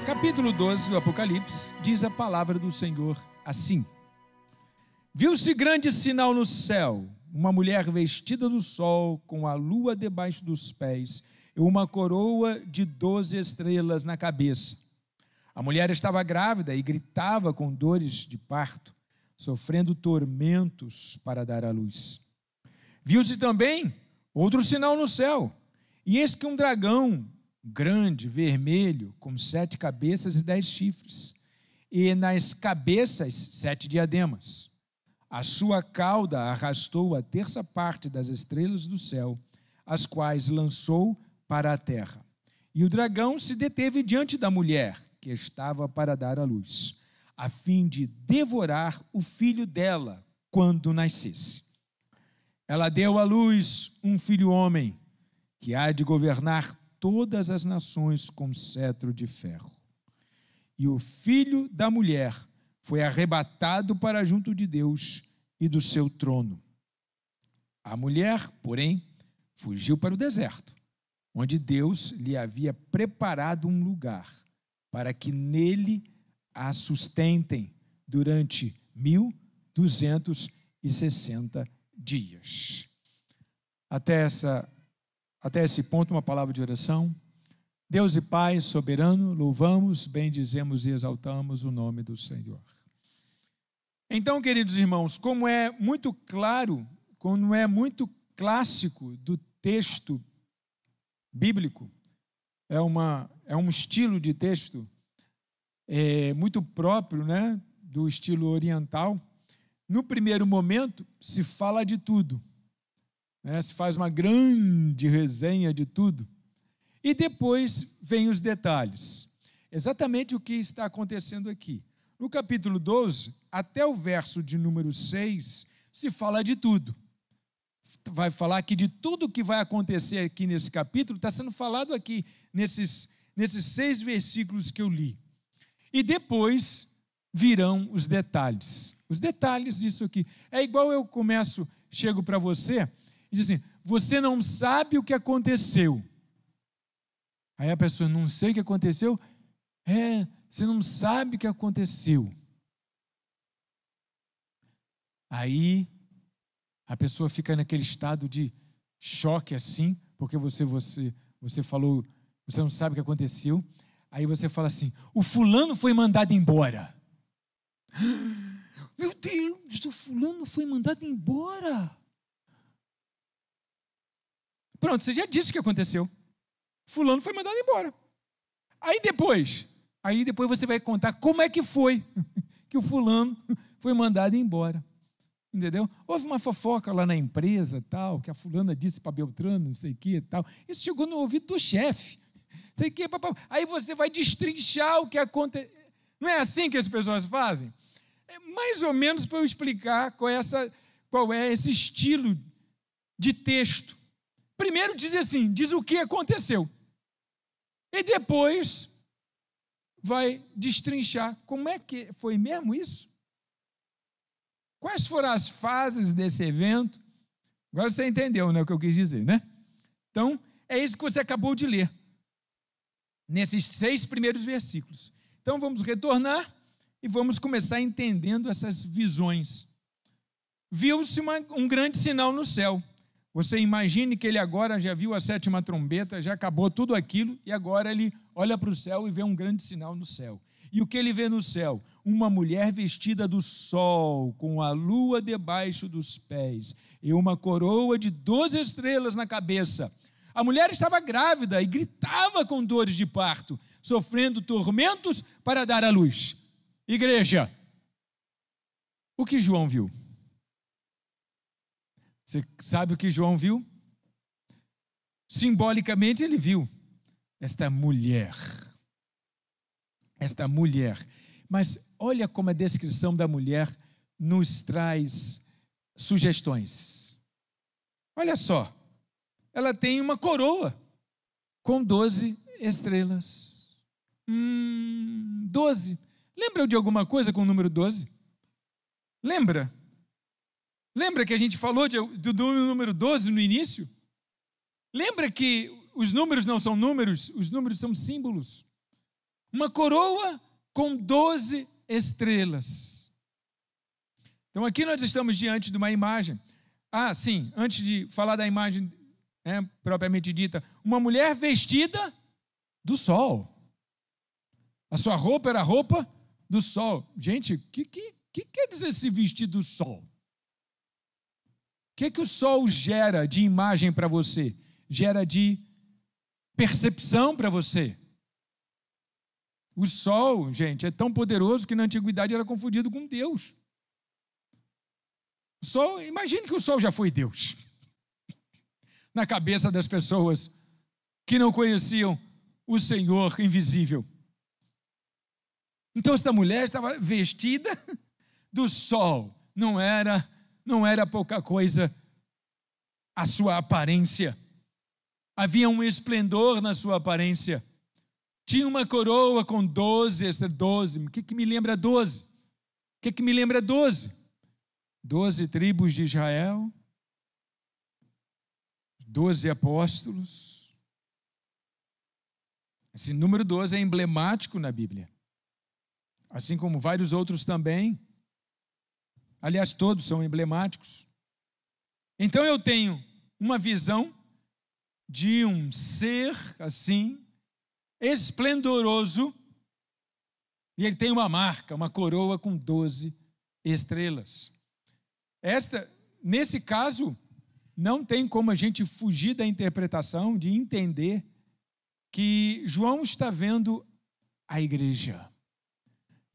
Capítulo 12 do Apocalipse, diz a palavra do Senhor assim: Viu-se grande sinal no céu, uma mulher vestida do sol, com a lua debaixo dos pés, e uma coroa de 12 estrelas na cabeça. A mulher estava grávida e gritava com dores de parto, sofrendo tormentos para dar à luz. Viu-se também outro sinal no céu, e eis que um dragão grande, vermelho, com 7 cabeças e 10 chifres, e nas cabeças 7 diademas. A sua cauda arrastou a terça parte das estrelas do céu, as quais lançou para a terra. E o dragão se deteve diante da mulher, que estava para dar à luz, a fim de devorar o filho dela quando nascesse. Ela deu à luz um filho homem, que há de governar todas as nações com cetro de ferro. E o filho da mulher foi arrebatado para junto de Deus e do seu trono. A mulher, porém, fugiu para o deserto, onde Deus lhe havia preparado um lugar, para que nele a sustentem durante 1260 dias. Até esse ponto, uma palavra de oração. Deus e Pai soberano, louvamos, bendizemos e exaltamos o nome do Senhor. Então, queridos irmãos, como é muito claro, como é muito clássico do texto bíblico, é um estilo de texto muito próprio, né, do estilo oriental. No primeiro momento, se fala de tudo. Se faz uma grande resenha de tudo, e depois vem os detalhes. Exatamente o que está acontecendo aqui. No capítulo 12, até o verso de número 6, se fala de tudo. Vai falar que de tudo que vai acontecer aqui nesse capítulo, está sendo falado aqui, nesses 6 versículos que eu li. E depois virão os detalhes. Os detalhes disso aqui. É igual eu chego para você e diz assim: você não sabe o que aconteceu. Aí a pessoa: não sei o que aconteceu. Você não sabe o que aconteceu. Aí a pessoa fica naquele estado de choque assim, porque você falou, você não sabe o que aconteceu. Aí você fala assim: o fulano foi mandado embora. Meu Deus, o fulano foi mandado embora. Pronto, você já disse o que aconteceu. Fulano foi mandado embora. Aí depois você vai contar como é que foi que o fulano foi mandado embora. Entendeu? Houve uma fofoca lá na empresa, tal, que a fulana disse para Beltrano, não sei o que, tal. Isso chegou no ouvido do chefe. Aí você vai destrinchar o que aconteceu. Não é assim que as pessoas fazem? É mais ou menos para eu explicar qual é esse estilo de texto. Primeiro diz assim, diz o que aconteceu. E depois vai destrinchar. Como é que foi mesmo isso? Quais foram as fases desse evento? Agora você entendeu, né, o que eu quis dizer, né? Então, é isso que você acabou de ler, nesses 6 primeiros versículos. Então, vamos retornar e vamos começar entendendo essas visões. Viu-se um grande sinal no céu. Você imagine que ele agora já viu a 7ª trombeta, já acabou tudo aquilo, e agora ele olha para o céu e vê um grande sinal no céu. E o que ele vê no céu? Uma mulher vestida do sol, com a lua debaixo dos pés, e uma coroa de 12 estrelas na cabeça. A mulher estava grávida e gritava com dores de parto, sofrendo tormentos para dar à luz. Igreja, o que João viu? Você sabe o que João viu? Simbolicamente ele viu esta mulher. Mas olha como a descrição da mulher nos traz sugestões. Olha só, ela tem uma coroa com 12 estrelas. 12. Lembra de alguma coisa com o número 12? Lembra? Lembra que a gente falou do número 12 no início? Lembra que os números não são números, os números são símbolos. Uma coroa com 12 estrelas. Então aqui nós estamos diante de uma imagem. Ah, sim, antes de falar da imagem propriamente dita, uma mulher vestida do sol. A sua roupa era a roupa do sol. Gente, o que quer dizer se vestir do sol? O que o sol gera de imagem para você? Gera de percepção para você. O sol, gente, é tão poderoso que na antiguidade era confundido com Deus. O sol, imagine que o sol já foi Deus. Na cabeça das pessoas que não conheciam o Senhor invisível. Então esta mulher estava vestida do sol. Não era pouca coisa a sua aparência. Havia um esplendor na sua aparência. Tinha uma coroa com 12. O que me lembra 12? O que me lembra 12? 12 tribos de Israel, 12 apóstolos. Esse número 12 é emblemático na Bíblia, assim como vários outros também. Aliás, todos são emblemáticos. Então eu tenho uma visão de um ser assim, esplendoroso, e ele tem uma marca, uma coroa com 12 estrelas. Nesse caso, não tem como a gente fugir da interpretação, de entender que João está vendo a igreja.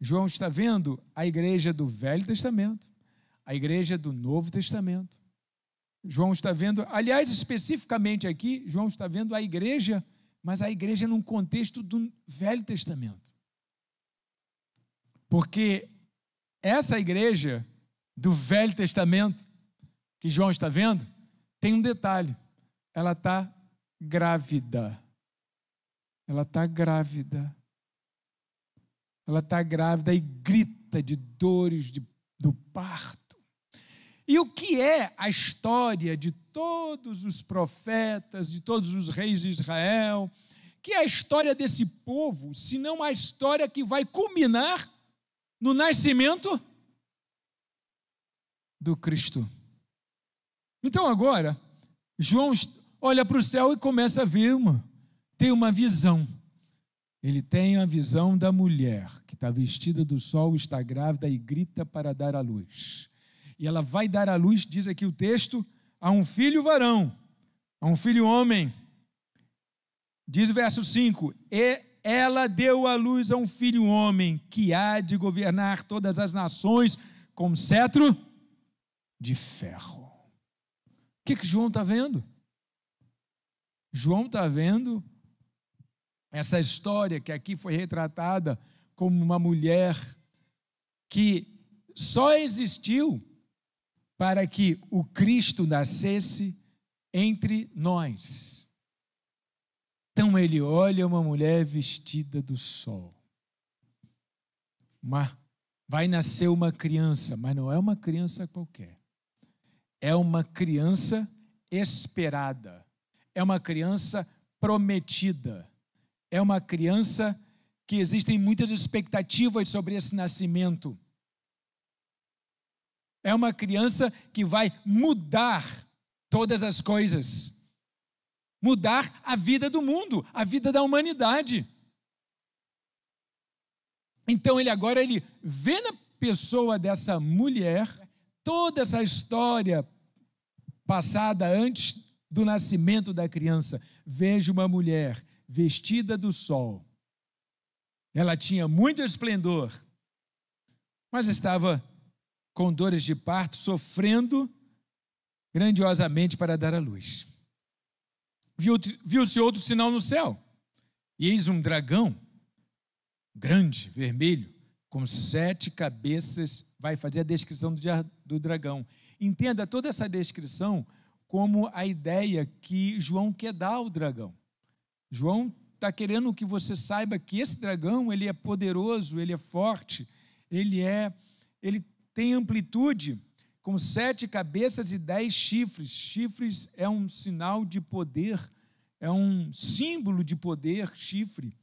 João está vendo a igreja do Velho Testamento, a igreja do Novo Testamento. João está vendo, aliás, especificamente aqui, João está vendo a igreja, mas a igreja num contexto do Velho Testamento. Porque essa igreja do Velho Testamento, que João está vendo, tem um detalhe: ela está grávida. Ela está grávida. Ela está grávida e grita de dores do parto. E o que é a história de todos os profetas, de todos os reis de Israel? Que é a história desse povo, se não a história que vai culminar no nascimento do Cristo? Então agora, João olha para o céu e começa a ver tem uma visão. Ele tem a visão da mulher que está vestida do sol, está grávida e grita para dar à luz. E ela vai dar à luz, diz aqui o texto, a um filho varão, a um filho homem. Diz o verso 5, e ela deu à luz a um filho homem, que há de governar todas as nações com cetro de ferro. O que João está vendo? João está vendo essa história que aqui foi retratada como uma mulher que só existiu para que o Cristo nascesse entre nós. Então ele olha uma mulher vestida do sol. Vai nascer uma criança, mas não é uma criança qualquer. É uma criança esperada. É uma criança prometida. É uma criança que existem muitas expectativas sobre esse nascimento. É uma criança que vai mudar todas as coisas. Mudar a vida do mundo, a vida da humanidade. Então ele vê na pessoa dessa mulher toda essa história passada antes do nascimento da criança. Veja uma mulher vestida do sol. Ela tinha muito esplendor, mas estava com dores de parto, sofrendo grandiosamente para dar à luz. Viu-se outro sinal no céu, e eis um dragão, grande, vermelho, com 7 cabeças, vai fazer a descrição do dragão. Entenda toda essa descrição como a ideia que João quer dar ao dragão. João está querendo que você saiba que esse dragão, ele é poderoso, ele é forte, ele tem amplitude, com 7 cabeças e 10 chifres. Chifres é um sinal de poder, é um símbolo de poder, chifre.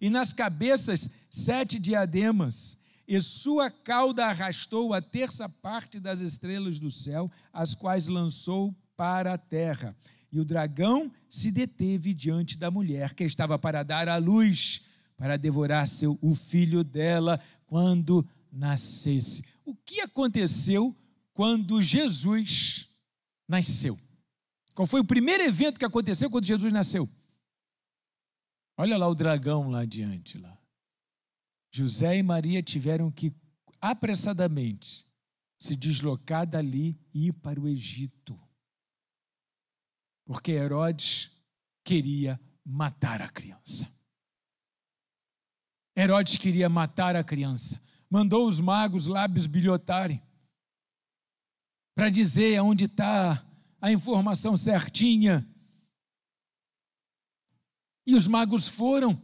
e nas cabeças 7 diademas, e sua cauda arrastou a terça parte das estrelas do céu, as quais lançou para a terra. E o dragão se deteve diante da mulher, que estava para dar à luz, para devorar o filho dela quando nascesse. O que aconteceu quando Jesus nasceu? Qual foi o primeiro evento que aconteceu quando Jesus nasceu? Olha lá o dragão lá adiante. Lá. José e Maria tiveram que apressadamente se deslocar dali e ir para o Egito. Porque Herodes queria matar a criança. Herodes queria matar a criança. Mandou os magos lá bisbilhotarem para dizer onde está a informação certinha. E os magos foram.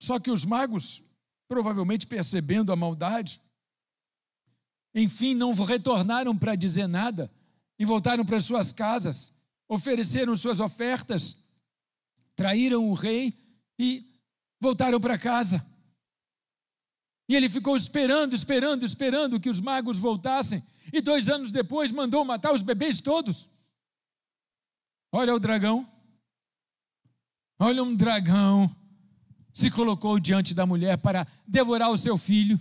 Só que os magos, provavelmente percebendo a maldade, enfim, não retornaram para dizer nada e voltaram para suas casas, ofereceram suas ofertas, traíram o rei e voltaram para casa. E ele ficou esperando que os magos voltassem, e 2 anos depois mandou matar os bebês todos. Olha o dragão, olha um dragão, se colocou diante da mulher para devorar o seu filho.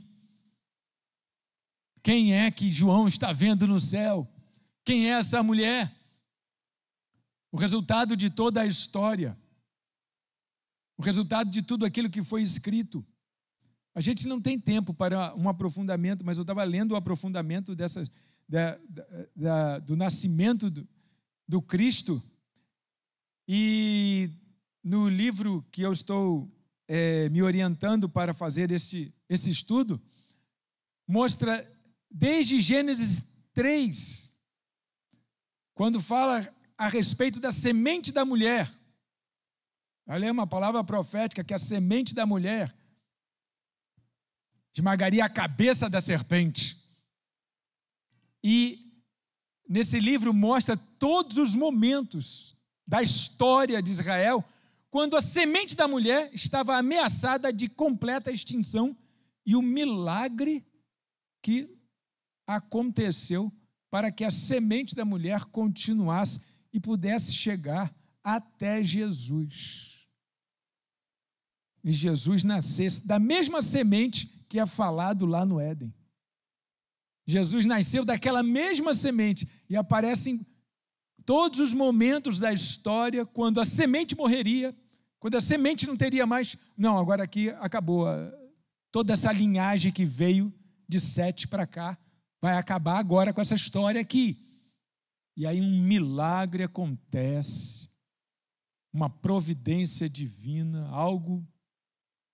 Quem é que João está vendo no céu? Quem é essa mulher? O resultado de toda a história, o resultado de tudo aquilo que foi escrito. A gente não tem tempo para um aprofundamento, mas eu estava lendo o aprofundamento do nascimento do Cristo, e no livro que eu estou me orientando para fazer esse estudo, mostra desde Gênesis 3, quando fala a respeito da semente da mulher. Ali é uma palavra profética, que a semente da mulher esmagaria a cabeça da serpente. E nesse livro mostra todos os momentos da história de Israel, quando a semente da mulher estava ameaçada de completa extinção, e o milagre que aconteceu para que a semente da mulher continuasse e pudesse chegar até Jesus. E Jesus nascesse da mesma semente que é falado lá no Éden. Jesus nasceu daquela mesma semente, e aparecem todos os momentos da história quando a semente morreria, quando a semente não teria mais. Não, agora aqui acabou. Toda essa linhagem que veio de Sete para cá vai acabar agora com essa história aqui. E aí um milagre acontece, uma providência divina, algo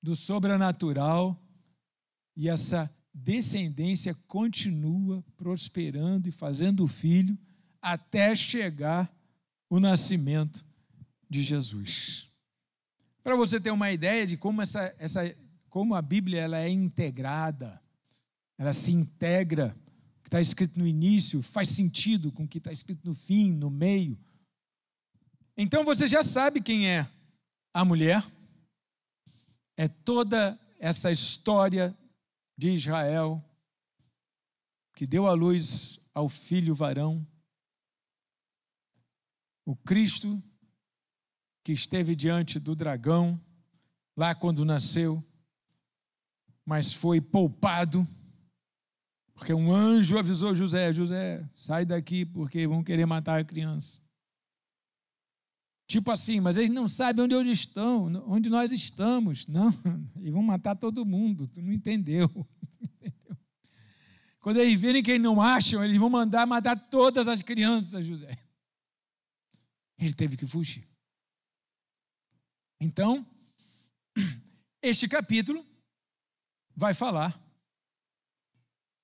do sobrenatural, e essa descendência continua prosperando e fazendo filho até chegar o nascimento de Jesus. Para você ter uma ideia de como como a Bíblia ela é integrada, ela se integra, o que está escrito no início faz sentido com o que está escrito no fim, no meio. Então você já sabe quem é a mulher. É toda essa história de Israel, que deu à luz ao filho varão, o Cristo que esteve diante do dragão, lá quando nasceu, mas foi poupado, porque um anjo avisou José: José, sai daqui porque vão querer matar a criança. Tipo assim, mas eles não sabem onde estão, onde nós estamos. Não, e vão matar todo mundo, tu não entendeu. Quando eles virem quem não acham, eles vão mandar matar todas as crianças, José. Ele teve que fugir. Então, este capítulo vai falar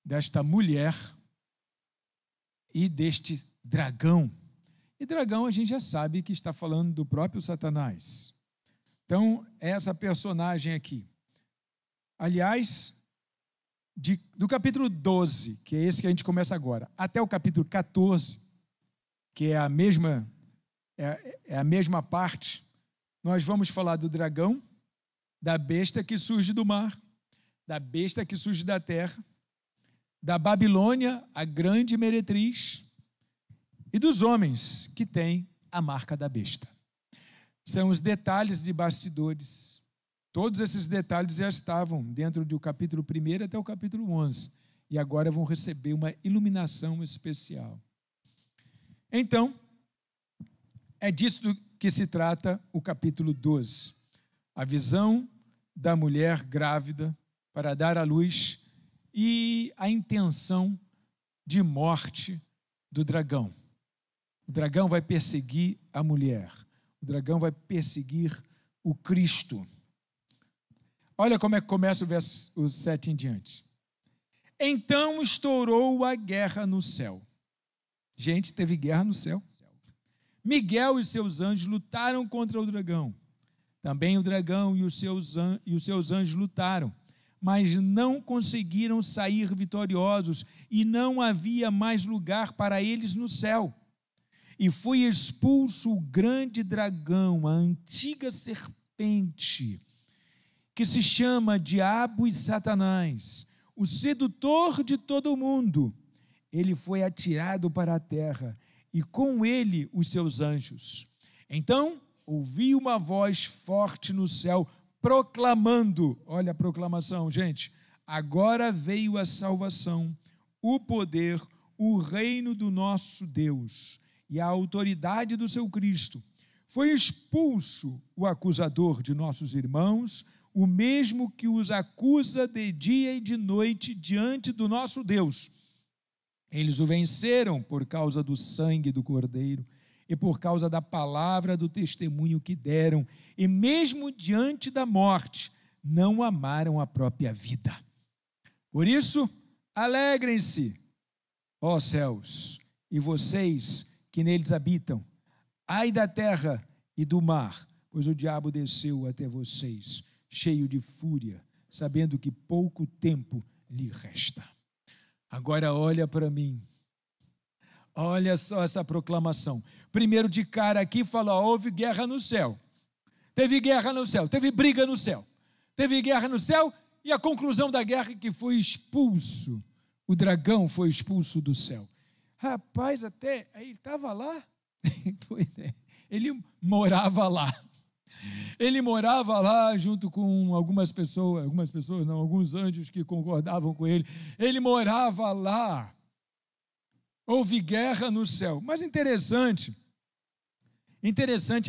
desta mulher e deste dragão. E dragão a gente já sabe que está falando do próprio Satanás. Então, essa personagem aqui. Aliás, do capítulo 12, que é esse que a gente começa agora, até o capítulo 14, que é a mesma parte, nós vamos falar do dragão, da besta que surge do mar, da besta que surge da terra, da Babilônia, a grande meretriz, e dos homens que têm a marca da besta. São os detalhes de bastidores. Todos esses detalhes já estavam dentro do capítulo 1 até o capítulo 11, e agora vão receber uma iluminação especial. Então, é disso que se trata o capítulo 12. A visão da mulher grávida para dar à luz e a intenção de morte do dragão. O dragão vai perseguir a mulher. O dragão vai perseguir o Cristo. Olha como é que começa o verso 7 em diante. Então estourou a guerra no céu. Gente, teve guerra no céu. Miguel e seus anjos lutaram contra o dragão. Também o dragão e os seus anjos lutaram, mas não conseguiram sair vitoriosos, e não havia mais lugar para eles no céu. E foi expulso o grande dragão, a antiga serpente, que se chama Diabo e Satanás, o sedutor de todo o mundo. Ele foi atirado para a terra, e com ele os seus anjos. Então ouvi uma voz forte no céu, proclamando, olha a proclamação, gente, agora veio a salvação, o poder, o reino do nosso Deus e a autoridade do seu Cristo. Foi expulso o acusador de nossos irmãos, o mesmo que os acusa de dia e de noite diante do nosso Deus. Eles o venceram por causa do sangue do Cordeiro e por causa da palavra do testemunho que deram, e mesmo diante da morte, não amaram a própria vida. Por isso, alegrem-se, ó céus, e vocês que neles habitam. Ai da terra e do mar, pois o diabo desceu até vocês, cheio de fúria, sabendo que pouco tempo lhe resta. Agora olha para mim. Olha só essa proclamação. Primeiro de cara aqui fala, houve guerra no céu. Teve guerra no céu, teve briga no céu. Teve guerra no céu e a conclusão da guerra é que foi expulso. O dragão foi expulso do céu. Rapaz, até ele estava lá. Ele morava lá. Ele morava lá junto com alguns anjos que concordavam com ele. Ele morava lá. Houve guerra no céu. Mas interessante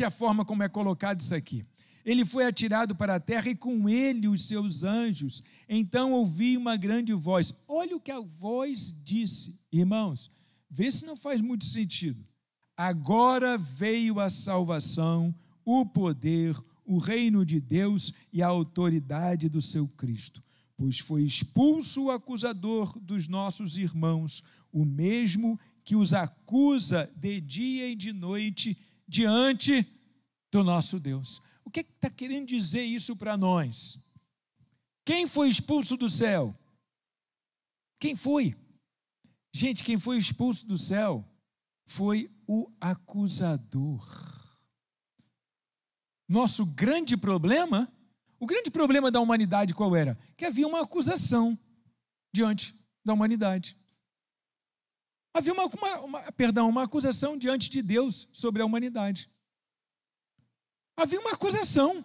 é a forma como é colocado isso aqui. Ele foi atirado para a terra e com ele os seus anjos. Então ouvi uma grande voz. Olha o que a voz disse. Irmãos, vê se não faz muito sentido. Agora veio a salvação, o poder, o reino de Deus e a autoridade do seu Cristo. Pois foi expulso o acusador dos nossos irmãos, o mesmo que os acusa de dia e de noite diante do nosso Deus. O que está querendo dizer isso para nós? Quem foi expulso do céu? Quem foi? Gente, quem foi expulso do céu foi o acusador. Nosso grande problema, o grande problema da humanidade qual era? Que havia uma acusação diante da humanidade. Havia uma acusação diante de Deus sobre a humanidade. Havia uma acusação.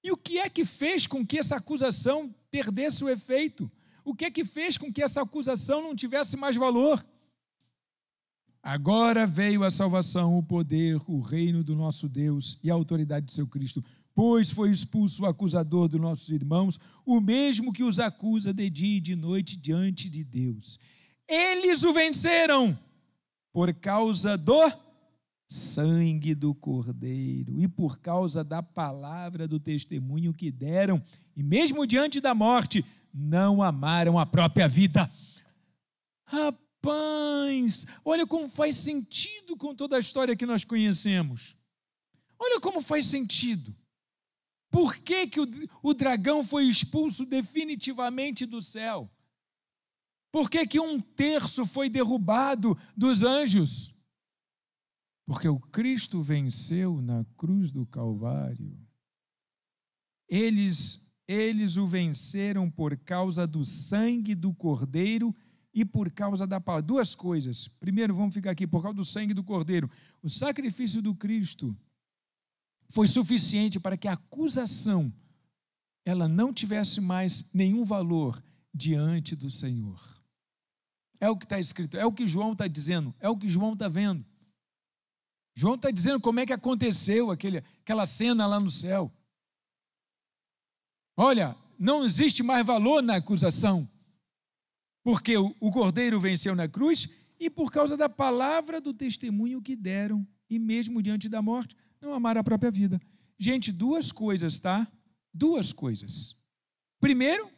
E o que é que fez com que essa acusação perdesse o efeito? O que é que fez com que essa acusação não tivesse mais valor? Agora veio a salvação, o poder, o reino do nosso Deus e a autoridade do seu Cristo, pois foi expulso o acusador dos nossos irmãos, o mesmo que os acusa de dia e de noite diante de Deus. Eles o venceram por causa do sangue do Cordeiro e por causa da palavra do testemunho que deram, e mesmo diante da morte, não amaram a própria vida. Rapaz, olha como faz sentido com toda a história que nós conhecemos. Olha como faz sentido. Por que o dragão foi expulso definitivamente do céu? Por que 1/3 foi derrubado dos anjos? Porque o Cristo venceu na cruz do Calvário. Eles o venceram por causa do sangue do Cordeiro e por causa da palavra. Duas coisas. Primeiro, vamos ficar aqui, por causa do sangue do Cordeiro. O sacrifício do Cristo foi suficiente para que a acusação ela não tivesse mais nenhum valor diante do Senhor. É o que está escrito, é o que João está dizendo, é o que João está vendo. João está dizendo como é que aconteceu aquela cena lá no céu. Olha, não existe mais valor na acusação, porque o Cordeiro venceu na cruz e por causa da palavra do testemunho que deram, e mesmo diante da morte, não amaram a própria vida. Gente, duas coisas, tá? Duas coisas. Primeiro,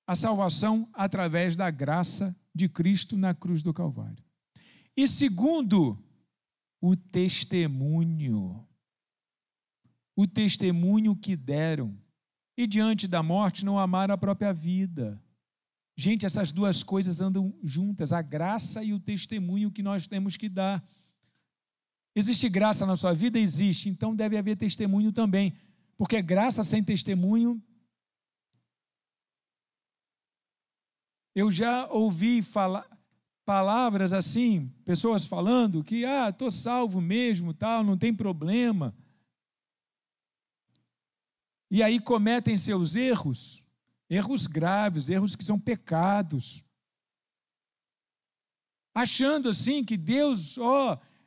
a salvação através da graça de Cristo na cruz do Calvário. E segundo, o testemunho que deram, e diante da morte não amaram a própria vida. Gente, essas duas coisas andam juntas, a graça e o testemunho que nós temos que dar. Existe graça na sua vida? Existe, então deve haver testemunho também, porque graça sem testemunho. Eu já ouvi palavras assim, pessoas falando que, estou salvo mesmo, tal, não tem problema. E aí cometem seus erros graves, erros que são pecados, achando assim que Deus,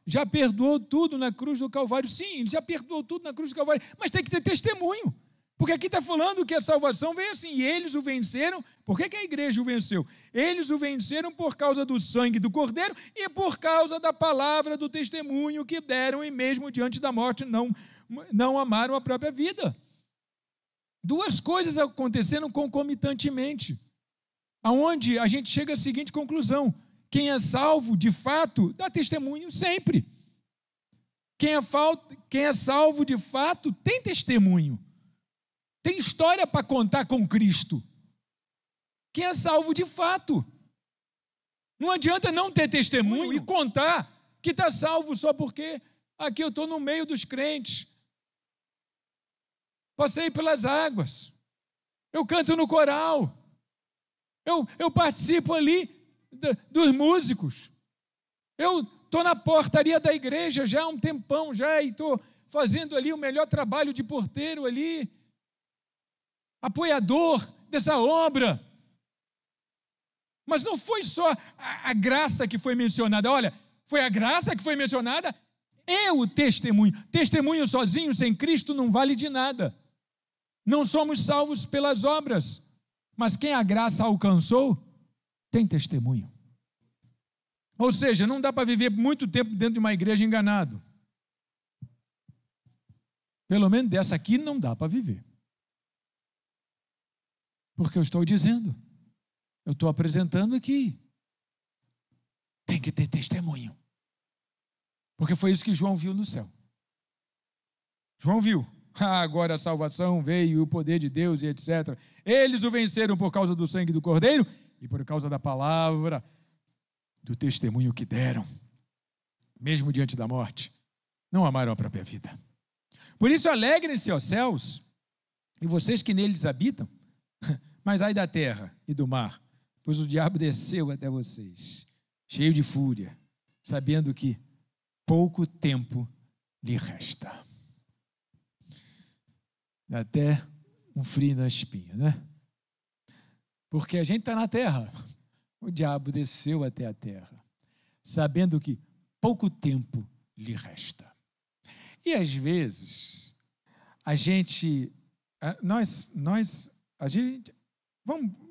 já perdoou tudo na cruz do Calvário. Sim, Ele já perdoou tudo na cruz do Calvário, mas tem que ter testemunho, porque aqui está falando que a salvação veio assim, e eles o venceram. Por que a igreja o venceu? Eles o venceram por causa do sangue do Cordeiro e por causa da palavra do testemunho que deram, e mesmo diante da morte não amaram a própria vida. Duas coisas aconteceram concomitantemente, aonde a gente chega à seguinte conclusão: quem é salvo de fato dá testemunho sempre. Quem é salvo de fato tem testemunho, tem história para contar com Cristo. Quem é salvo de fato, não adianta não ter testemunho e contar que está salvo só porque aqui eu estou no meio dos crentes, passei pelas águas, eu canto no coral, eu participo ali dos músicos, eu estou na portaria da igreja já há um tempão já, e estou fazendo ali o melhor trabalho de porteiro ali, apoiador dessa obra. Mas não foi só a graça que foi mencionada, olha, foi a graça que foi mencionada e o testemunho. Testemunho sozinho, sem Cristo, não vale de nada. Não somos salvos pelas obras, mas quem a graça alcançou, tem testemunho. Ou seja, não dá para viver muito tempo dentro de uma igreja enganado. Pelo menos dessa aqui não dá para viver. Porque eu estou dizendo, eu estou apresentando aqui, tem que ter testemunho. Porque foi isso que João viu no céu. João viu. Agora a salvação veio, o poder de Deus e etc. Eles o venceram por causa do sangue do Cordeiro e por causa da palavra, do testemunho que deram, mesmo diante da morte, não amaram a própria vida. Por isso alegrem-se, ó céus, e vocês que neles habitam, mas ai da terra e do mar, pois o diabo desceu até vocês, cheio de fúria, sabendo que pouco tempo lhe resta. Dá até um frio na espinha, né? Porque a gente está na terra, o diabo desceu até a terra, sabendo que pouco tempo lhe resta. E às vezes,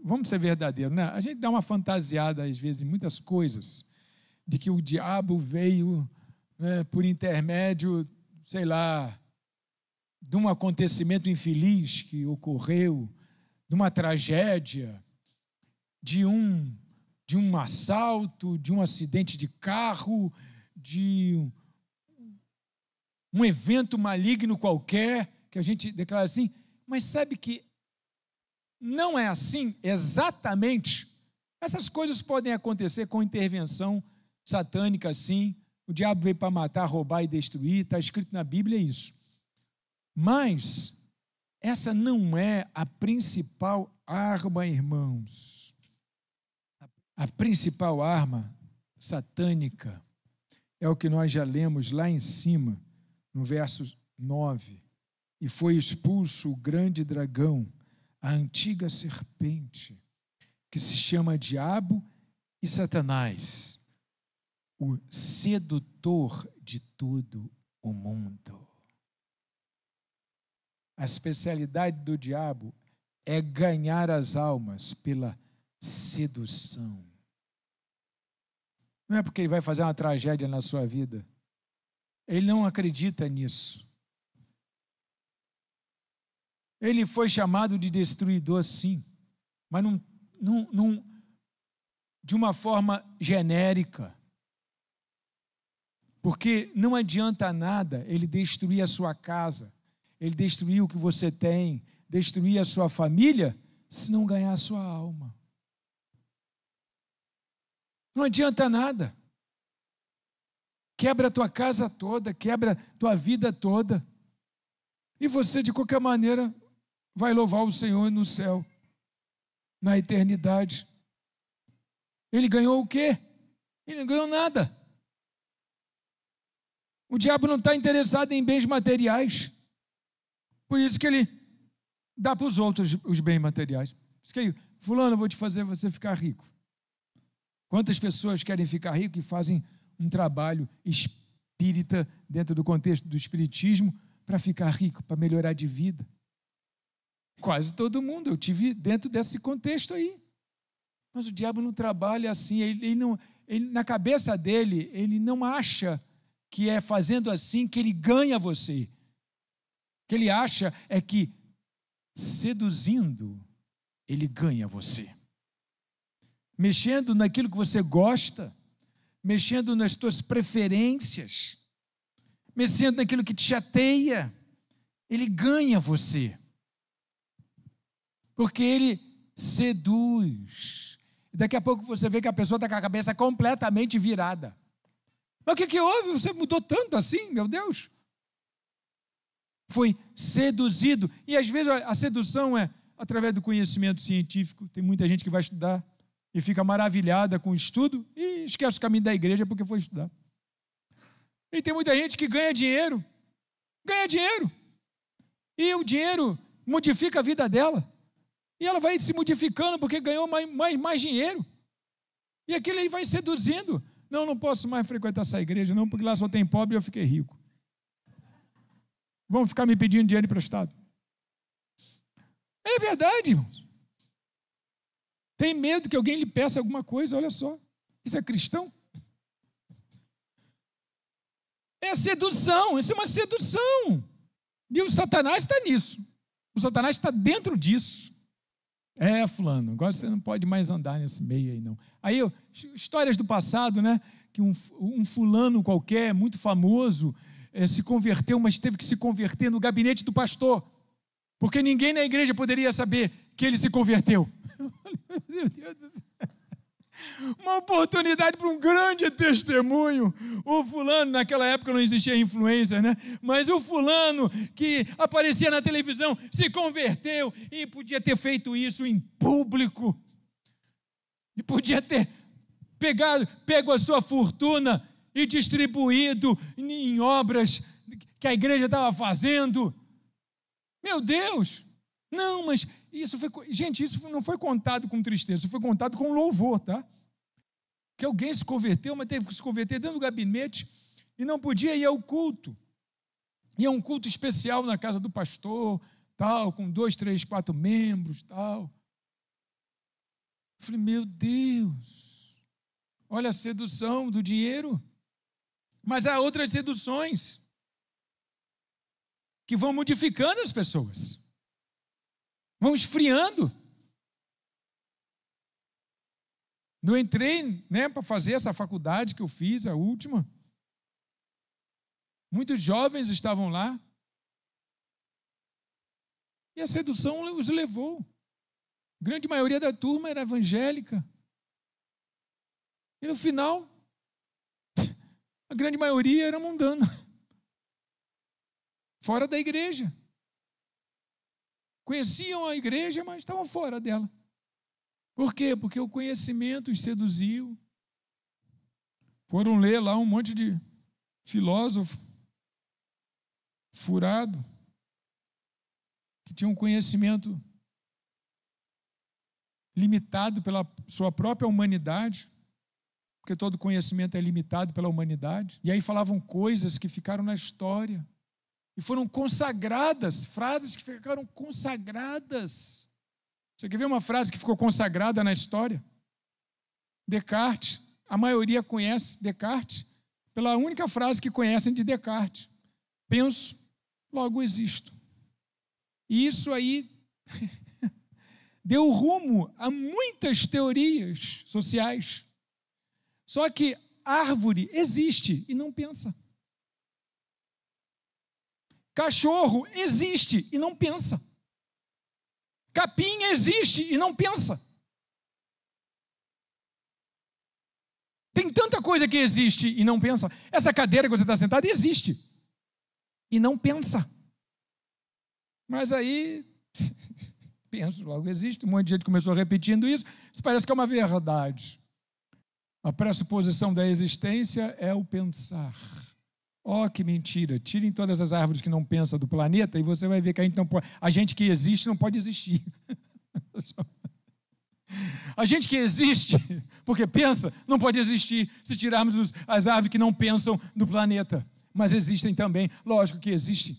vamos ser verdadeiros, né? A gente dá uma fantasiada às vezes em muitas coisas, de que o diabo veio, né, por intermédio, sei lá, de um acontecimento infeliz que ocorreu, de uma tragédia, de um assalto, de um acidente de carro, de um evento maligno qualquer, que a gente declara assim, mas sabe que não é assim exatamente. Essas coisas podem acontecer com intervenção satânica, sim, O diabo veio para matar, roubar e destruir, está escrito na Bíblia isso. Mas essa não é a principal arma, irmãos. A principal arma satânica é o que nós já lemos lá em cima, no verso 9. E foi expulso o grande dragão, a antiga serpente, que se chama Diabo e Satanás, o sedutor de todo o mundo. A especialidade do diabo é ganhar as almas pela sedução. Não é porque ele vai fazer uma tragédia na sua vida. Ele não acredita nisso. Ele foi chamado de destruidor, sim, mas não de uma forma genérica. Porque não adianta nada ele destruir a sua casa, ele destruir o que você tem, destruir a sua família, se não ganhar a sua alma. Não adianta nada. Quebra a tua casa toda, quebra a tua vida toda. E você, de qualquer maneira, vai louvar o Senhor no céu, na eternidade. Ele ganhou o quê? Ele não ganhou nada. O diabo não está interessado em bens materiais. Por isso que ele dá para os outros os bens materiais. Por isso que fulano, eu vou te fazer você ficar rico. Quantas pessoas querem ficar ricos e fazem um trabalho espírita dentro do contexto do espiritismo para ficar rico, para melhorar de vida? Quase todo mundo, eu tive dentro desse contexto aí. Mas o diabo não trabalha assim, na cabeça dele, ele não acha que é fazendo assim que ele ganha você. O que ele acha é que seduzindo, ele ganha você. Mexendo naquilo que você gosta, mexendo nas tuas preferências, mexendo naquilo que te chateia, ele ganha você. Porque ele seduz. Daqui a pouco você vê que a pessoa está com a cabeça completamente virada. Mas o que houve? Você mudou tanto assim, meu Deus? Foi seduzido. E às vezes a sedução é através do conhecimento científico. Tem muita gente que vai estudar e fica maravilhada com o estudo e esquece o caminho da igreja porque foi estudar. E tem muita gente que ganha dinheiro. E o dinheiro modifica a vida dela. E ela vai se modificando porque ganhou mais dinheiro. E aquilo aí vai seduzindo. Não posso mais frequentar essa igreja, não, porque lá só tem pobre e eu fiquei rico. Vão ficar me pedindo dinheiro emprestado. É verdade, irmãos. Tem medo que alguém lhe peça alguma coisa, olha só. Isso é cristão? É sedução, isso é uma sedução. E o Satanás está nisso. O Satanás está dentro disso. Fulano, agora você não pode mais andar nesse meio aí, não. Aí, histórias do passado, né? Que um fulano qualquer, muito famoso, se converteu, mas teve que se converter no gabinete do pastor, porque ninguém na igreja poderia saber que ele se converteu. Meu Deus do céu. Uma oportunidade para um grande testemunho. O fulano, naquela época não existia influencer, né? Mas o fulano que aparecia na televisão se converteu e podia ter feito isso em público. E podia ter pego a sua fortuna e distribuído em obras que a igreja estava fazendo. Meu Deus! Não, mas isso não foi contado com tristeza, isso foi contado com louvor, tá? Que alguém se converteu, mas teve que se converter dentro do gabinete e não podia ir ao culto. Ia a um culto especial na casa do pastor, tal, com 2, 3, 4 membros, tal. Eu falei, meu Deus, olha a sedução do dinheiro. Mas há outras seduções que vão modificando as pessoas. Vão esfriando. Eu entrei, né, para fazer essa faculdade que eu fiz, a última. Muitos jovens estavam lá. E a sedução os levou. A grande maioria da turma era evangélica. E no final, A grande maioria era mundana, fora da igreja. Conheciam a igreja, mas estavam fora dela. Por quê? Porque o conhecimento os seduziu. Foram ler lá um monte de filósofo furado, que tinha um conhecimento limitado pela sua própria humanidade, porque todo conhecimento é limitado pela humanidade. E aí falavam coisas que ficaram na história e foram consagradas, frases que ficaram consagradas. Você quer ver uma frase que ficou consagrada na história? Descartes. A maioria conhece Descartes pela única frase que conhecem de Descartes: penso, logo existo. E isso aí deu rumo a muitas teorias sociais. Só que árvore existe e não pensa. Cachorro existe e não pensa. Capim existe e não pensa. Tem tanta coisa que existe e não pensa. Essa cadeira que você está sentado existe e não pensa. Mas aí, penso, logo existe. Um monte de gente começou repetindo isso. Isso parece que é uma verdade. A pressuposição da existência é o pensar. Oh, que mentira. Tirem todas as árvores que não pensam do planeta e você vai ver que a gente não pode. A gente que existe não pode existir. A gente que existe, porque pensa, não pode existir se tirarmos as árvores que não pensam do planeta. Mas existem também, lógico que existem.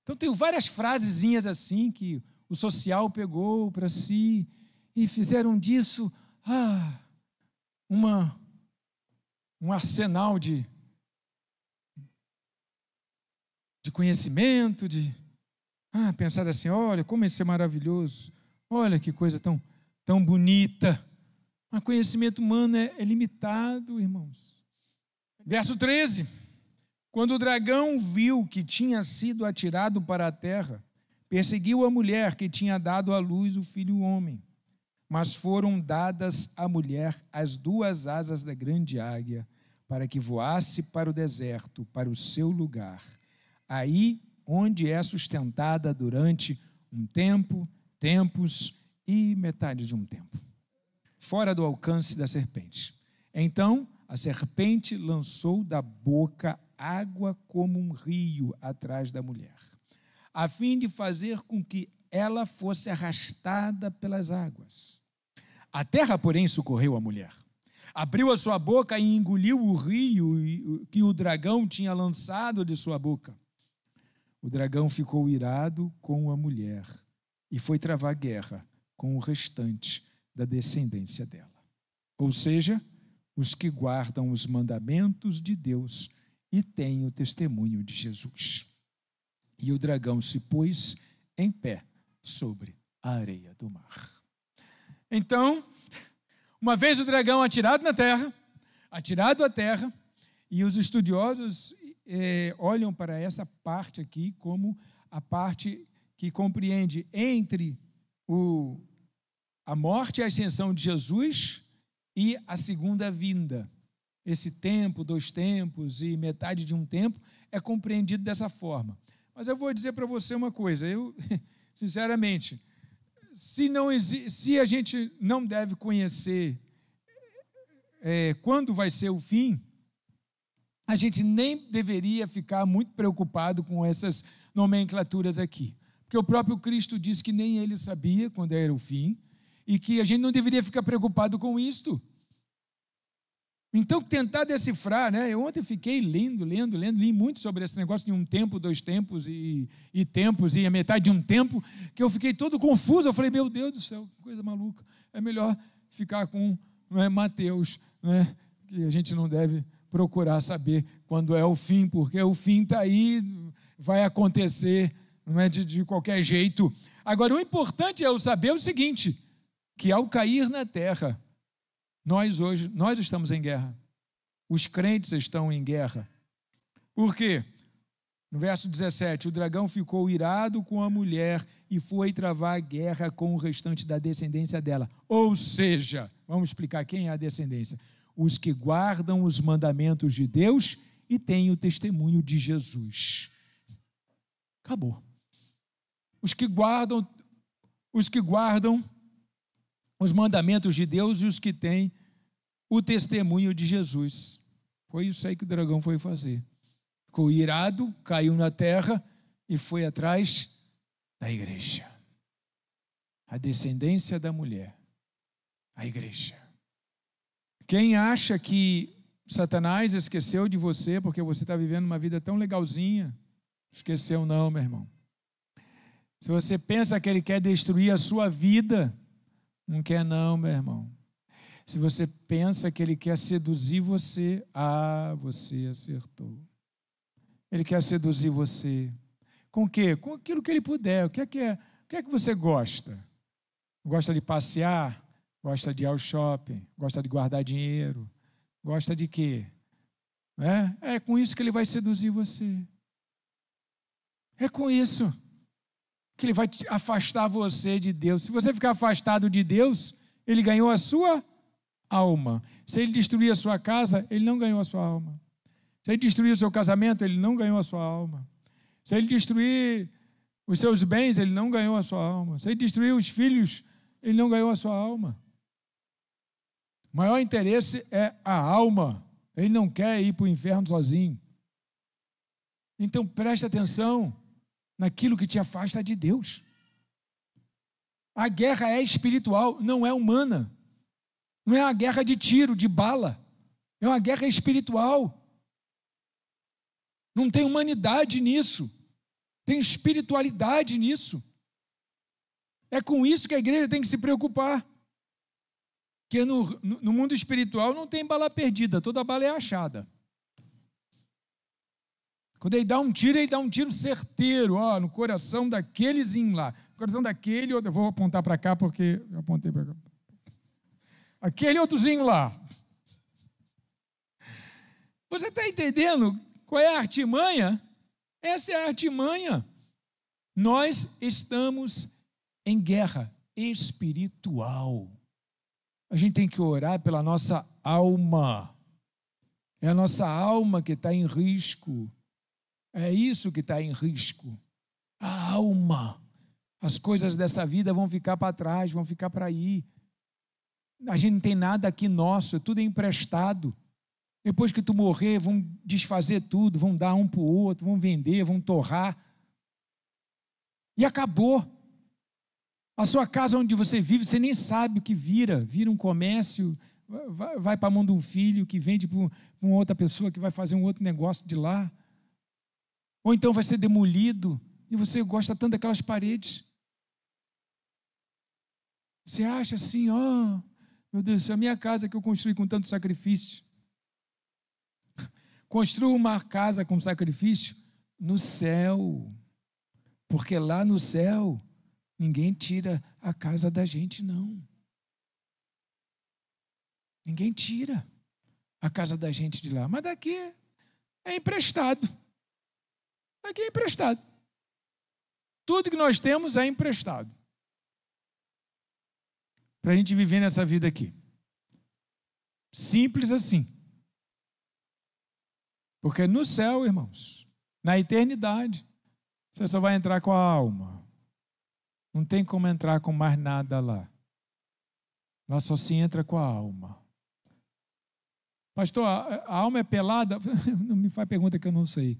Então tem várias frasezinhas assim que o social pegou para si e fizeram disso um arsenal de conhecimento, de pensar assim, olha como isso é maravilhoso, olha que coisa tão bonita. Mas conhecimento humano é limitado, irmãos. Verso 13. Quando o dragão viu que tinha sido atirado para a terra, perseguiu a mulher que tinha dado à luz o filho homem. Mas foram dadas à mulher as 2 asas da grande águia, para que voasse para o deserto, para o seu lugar, aí onde é sustentada durante um tempo, tempos e metade de um tempo, fora do alcance da serpente. Então a serpente lançou da boca água como um rio atrás da mulher, a fim de fazer com que ela fosse arrastada pelas águas. A terra, porém, socorreu a mulher. Abriu a sua boca e engoliu o rio que o dragão tinha lançado de sua boca. O dragão ficou irado com a mulher e foi travar guerra com o restante da descendência dela. Ou seja, os que guardam os mandamentos de Deus e têm o testemunho de Jesus. E o dragão se pôs em pé sobre a areia do mar. Então, uma vez o dragão atirado à terra, e os estudiosos olham para essa parte aqui como a parte que compreende entre a morte e a ascensão de Jesus e a segunda vinda. Esse tempo, 2 tempos e metade de um tempo é compreendido dessa forma. Mas eu vou dizer para você uma coisa, eu, sinceramente, se a gente não deve conhecer quando vai ser o fim, a gente nem deveria ficar muito preocupado com essas nomenclaturas aqui. Porque o próprio Cristo disse que nem ele sabia quando era o fim, e que a gente não deveria ficar preocupado com isto. Então, tentar decifrar, né? Eu ontem fiquei lendo, li muito sobre esse negócio de 1 tempo, 2 tempos e tempos, e a metade de um tempo, que eu fiquei todo confuso. Eu falei, meu Deus do céu, que coisa maluca. É melhor ficar com Mateus, né? Que a gente não deve procurar saber quando é o fim, porque o fim está aí, vai acontecer, não é de qualquer jeito. Agora, o importante é eu saber o seguinte, que ao cair na terra, nós estamos em guerra. Os crentes estão em guerra. Por quê? No verso 17, o dragão ficou irado com a mulher e foi travar guerra com o restante da descendência dela. Ou seja, vamos explicar quem é a descendência. os que guardam os mandamentos de Deus e têm o testemunho de Jesus. Acabou. Os que guardam os mandamentos de Deus e os que têm o testemunho de Jesus. Foi isso aí que o dragão foi fazer. Ficou irado, caiu na terra e foi atrás da igreja. A descendência da mulher. A igreja. Quem acha que Satanás esqueceu de você porque você está vivendo uma vida tão legalzinha, esqueceu não, meu irmão. Se você pensa que ele quer destruir a sua vida, não quer não, meu irmão. Se você pensa que ele quer seduzir você, você acertou. Ele quer seduzir você. Com o quê? Com aquilo que ele puder. O que é que você gosta? Gosta de passear? Gosta de ir ao shopping? Gosta de guardar dinheiro? Gosta de quê? É com isso que ele vai seduzir você. É com isso que ele vai afastar você de Deus. Se você ficar afastado de Deus, ele ganhou a sua alma. Se ele destruir a sua casa, ele não ganhou a sua alma. Se ele destruir o seu casamento, ele não ganhou a sua alma. Se ele destruir os seus bens, ele não ganhou a sua alma. Se ele destruir os filhos, ele não ganhou a sua alma. O maior interesse é a alma. Ele não quer ir para o inferno sozinho. Então preste atenção naquilo que te afasta de Deus. A guerra é espiritual, não é humana. Não é uma guerra de tiro, de bala. É uma guerra espiritual. Não tem humanidade nisso. Tem espiritualidade nisso. É com isso que a igreja tem que se preocupar. Porque no mundo espiritual não tem bala perdida, toda bala é achada. Quando ele dá um tiro certeiro, no coração daquelezinho lá. No coração daquele, eu vou apontar para cá porque eu apontei para cá. Aquele outrozinho lá. Você está entendendo qual é a artimanha? Essa é a artimanha. Nós estamos em guerra espiritual. A gente tem que orar pela nossa alma. É a nossa alma que está em risco. É isso que está em risco. A alma. As coisas dessa vida vão ficar para trás, vão ficar para aí. A gente não tem nada aqui nosso, tudo é emprestado. Depois que tu morrer, vão desfazer tudo, vão dar um para o outro, vão vender, vão torrar. E acabou. A sua casa onde você vive, você nem sabe o que vira um comércio, vai para a mão de um filho que vende para uma outra pessoa que vai fazer um outro negócio de lá. Ou então vai ser demolido e você gosta tanto daquelas paredes. Você acha assim, meu Deus do céu, a minha casa que eu construí com tanto sacrifício. Construa uma casa com sacrifício no céu, porque lá no céu ninguém tira a casa da gente, não. Ninguém tira a casa da gente de lá. Mas daqui é emprestado. Daqui é emprestado. Tudo que nós temos é emprestado. Para a gente viver nessa vida aqui. Simples assim. Porque no céu, irmãos, na eternidade, você só vai entrar com a alma. Não tem como entrar com mais nada lá. Lá só se entra com a alma. Pastor, a alma é pelada? Não me faz pergunta que eu não sei.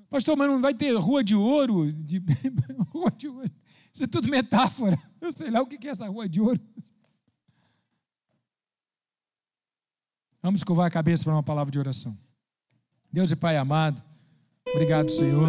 Pastor, mas não vai ter rua de ouro? Rua de ouro. Isso é tudo metáfora. Eu sei lá o que é essa rua de ouro. Vamos curvar a cabeça para uma palavra de oração. Deus e Pai amado, obrigado, Senhor.